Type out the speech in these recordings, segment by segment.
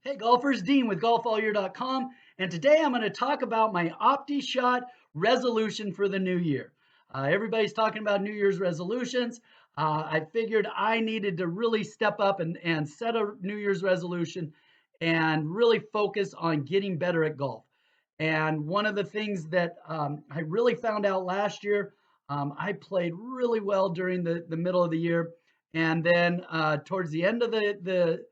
Hey golfers, Dean with golfallyear.com, and today I'm going to talk about my Optishot resolution for the new year. Everybody's talking about New Year's resolutions. I figured I needed to really step up and set a New Year's resolution and really focus on getting better at golf. And one of the things that I really found out last year, I played really well during the middle of the year. And then towards the end of the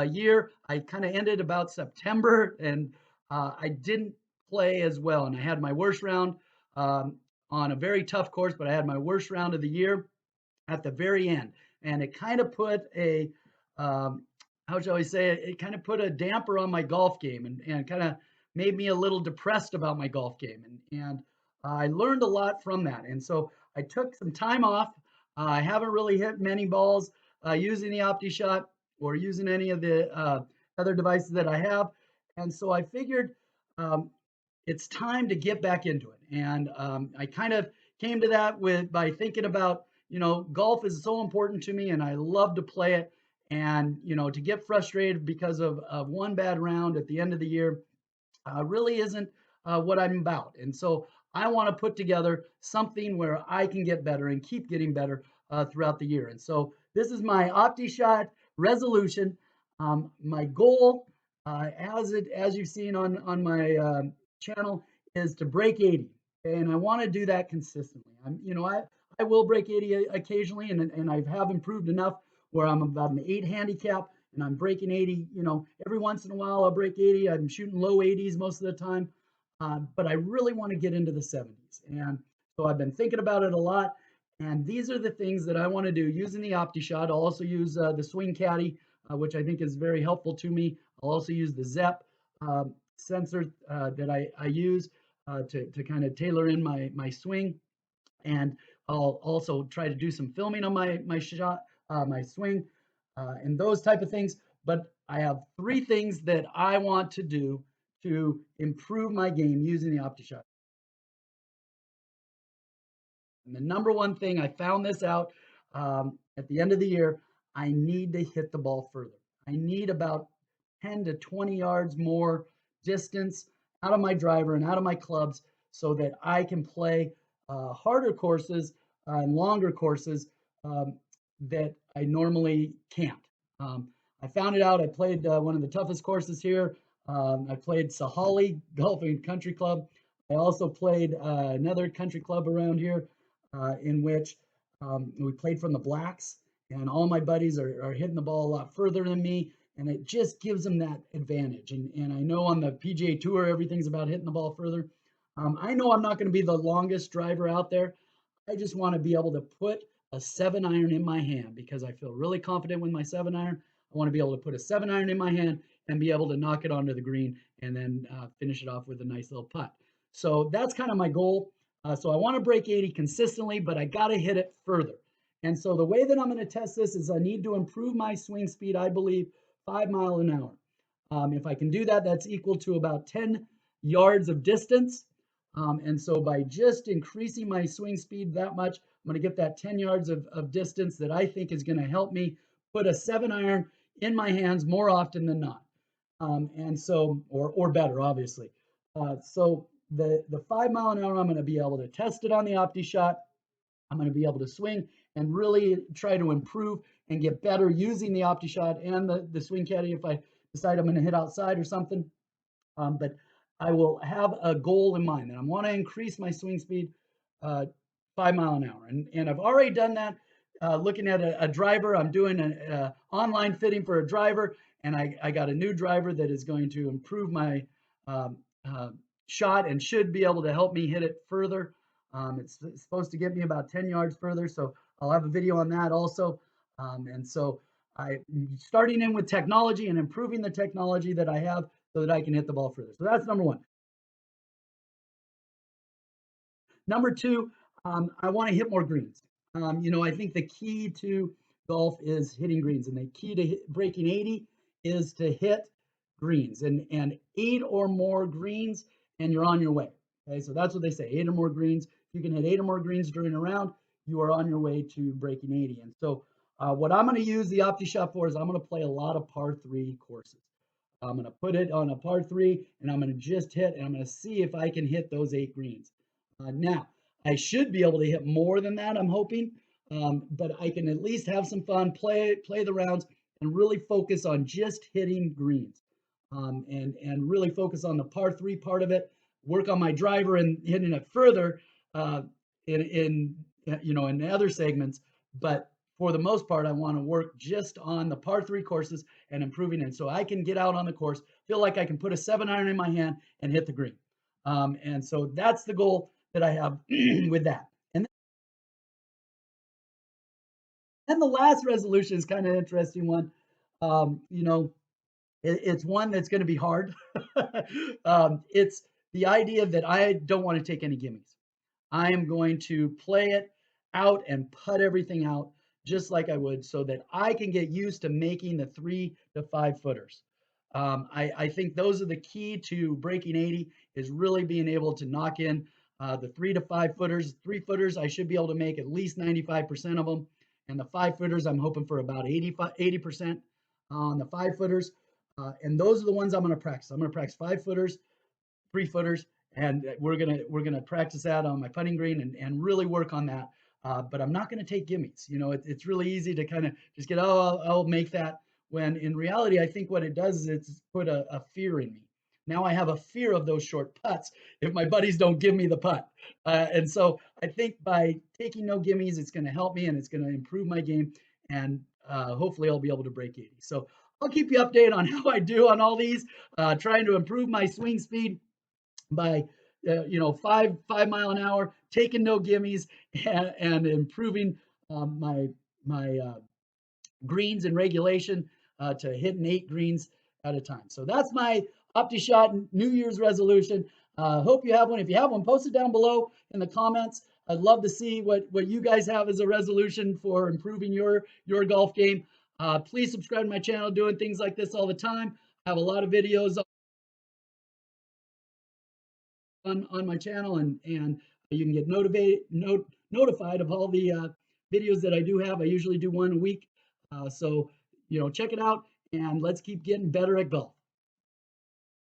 year, I kind of ended about September, and I didn't play as well. And I had my worst round on a very tough course, but I had my worst round of the year at the very end. And it kind of put a, how shall I say it? It kind of put a damper on my golf game and kind of made me a little depressed about my golf game. And I learned a lot from that. And so I took some time off. I haven't really hit many balls using the Optishot or using any of the other devices that I have. And so I figured it's time to get back into it. And I kind of came to that by thinking about, golf is so important to me and I love to play it. And, to get frustrated because of one bad round at the end of the year really isn't what I'm about. And so I want to put together something where I can get better and keep getting better throughout the year. And so this is my Optishot resolution. My goal, as you've seen on my channel, is to break 80, okay? And I want to do that consistently. I will break 80 occasionally, and I have improved enough where I'm about an 8 handicap and I'm breaking 80. Every once in a while I'll break 80. I'm shooting low 80s most of the time, but I really want to get into the 70s. And so I've been thinking about it a lot. And these are the things that I want to do using the Optishot. I'll also use the Swing Caddy, which I think is very helpful to me. I'll also use the ZEP sensor that I use to kind of tailor in my swing. And I'll also try to do some filming on my shot, my swing, and those type of things. But I have 3 things that I want to do to improve my game using the Optishot. And the number one thing, I found this out at the end of the year, I need to hit the ball further. I need about 10 to 20 yards more distance out of my driver and out of my clubs so that I can play harder courses and longer courses that I normally can't. I found it out. I played one of the toughest courses here. I played Sahali Golf and Country Club. I also played another country club around here in which we played from the blacks, and all my buddies are hitting the ball a lot further than me, and it just gives them that advantage. And I know on the PGA Tour, everything's about hitting the ball further. I know I'm not going to be the longest driver out there. I just want to be able to put a 7-iron in my hand because I feel really confident with my 7-iron. I want to be able to put a 7-iron in my hand and be able to knock it onto the green and then finish it off with a nice little putt. So that's kind of my goal. So I want to break 80 consistently, but I got to hit it further. And so the way that I'm going to test this is I need to improve my swing speed, I believe, 5 miles an hour. If I can do that, that's equal to about 10 yards of distance. And so by just increasing my swing speed that much, I'm going to get that 10 yards of distance that I think is going to help me put a 7-iron in my hands more often than not. And so, or better, obviously. So the 5 mile an hour, I'm going to be able to test it on the Optishot. I'm going to be able to swing and really try to improve and get better using the Optishot and the Swing Caddy if I decide I'm going to hit outside or something. But I will have a goal in mind that I want to increase my swing speed 5 mile an hour. And I've already done that looking at a driver. I'm doing an online fitting for a driver, and I got a new driver that is going to improve my um, uh, shot and should be able to help me hit it further. It's supposed to get me about 10 yards further, so I'll have a video on that also. And so I'm starting in with technology and improving the technology that I have so that I can hit the ball further. So that's number one. Number two, I want to hit more greens. I think the key to golf is hitting greens, and the key to breaking 80 is to hit greens and 8 or more greens, and you're on your way. Okay, so that's what they say: 8 or more greens. If you can hit 8 or more greens during a round, you are on your way to breaking 80. And so, what I'm going to use the Optishot for is I'm going to play a lot of par 3 courses. I'm going to put it on a par 3 and I'm going to just hit and I'm going to see if I can hit those 8 greens. Now, I should be able to hit more than that, I'm hoping, but I can at least have some fun, play the rounds, and really focus on just hitting greens, and really focus on the par 3 part of it, work on my driver and hitting it further uh, in in the other segments. But for the most part, I want to work just on the par 3 courses and improving it, so I can get out on the course, feel like I can put a 7-iron in my hand and hit the green. And so that's the goal that I have with that. And then the last resolution is kind of an interesting one. You know, it's one that's going to be hard. It's the idea that I don't want to take any gimmies. I am going to play it out and put everything out just like I would so that I can get used to making the 3 to 5 footers. I think those are the key to breaking 80 is really being able to knock in the 3 to 5 footers. 3 footers, I should be able to make at least 95% of them. And the 5 footers, I'm hoping for about 80% on the 5 footers. And those are the ones I'm going to practice. I'm going to practice 5 footers, 3 footers, and we're gonna practice that on my putting green and really work on that. But I'm not going to take gimmies. It's really easy to kind of just get, oh, I'll make that. When in reality, I think what it does is it's put a fear in me. Now I have a fear of those short putts if my buddies don't give me the putt. And so I think by taking no gimmies, it's going to help me and it's going to improve my game. And hopefully I'll be able to break 80. So I'll keep you updated on how I do on all these, trying to improve my swing speed by 5 mile an hour, taking no gimmies, and improving my greens and regulation to hitting 8 greens at a time. So that's my Optishot New Year's resolution. Hope you have one. If you have one, post it down below in the comments. I'd love to see what you guys have as a resolution for improving your golf game. Please subscribe to my channel, doing things like this all the time. I have a lot of videos on my channel, and you can get notified of all the videos that I do have. I usually do one a week. So check it out and let's keep getting better at golf.